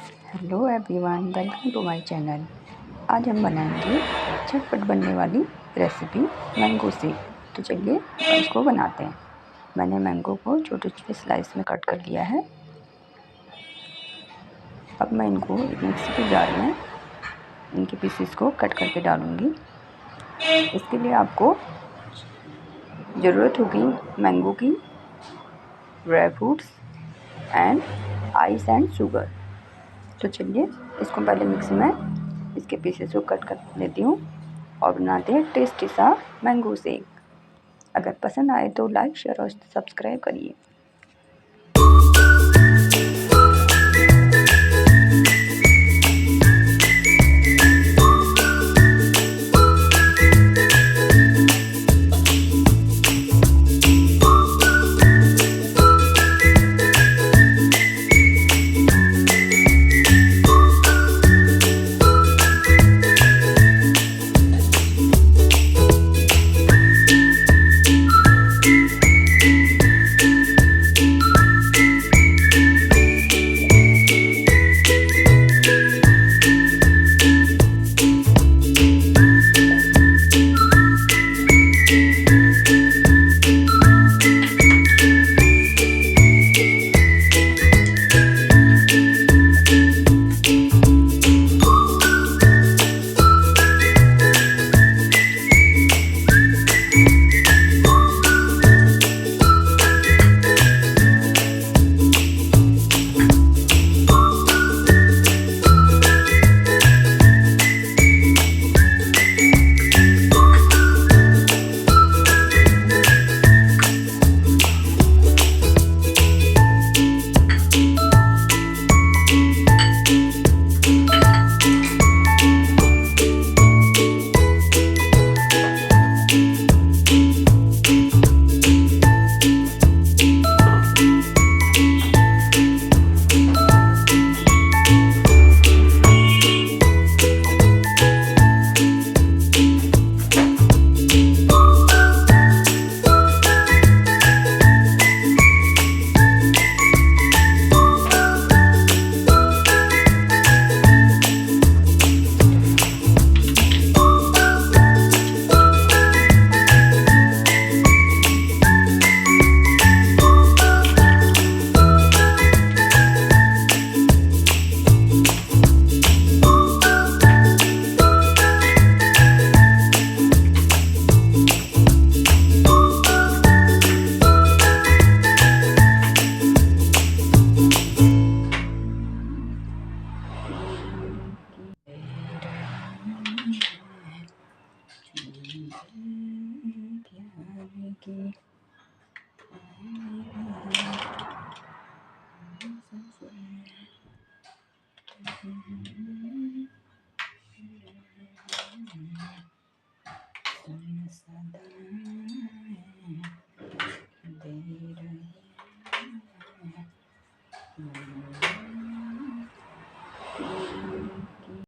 Hello everyone, welcome to my channel. आज हम बनाएंगे झटपट बनने वाली रेसिपी मैंगो शेक। तो चलिए इसको बनाते हैं। मैंने मैंगो को छोटे छोटे स्लाइस में कट कर लिया है। अब मैं इनको एक मिक्सी के जार में इनके पीसेस को कट करके डालूंगी। इसके लिए आपको ज़रूरत होगी मैंगो की, dry fruits and ice and sugar. तो चलिए इसको पहले मिक्सी में इसके पीसेस को कट कर लेती हूँ और बनाते हैं टेस्टी सा मैंगो शेक। अगर पसंद आए तो लाइक, शेयर और सब्सक्राइब करिए।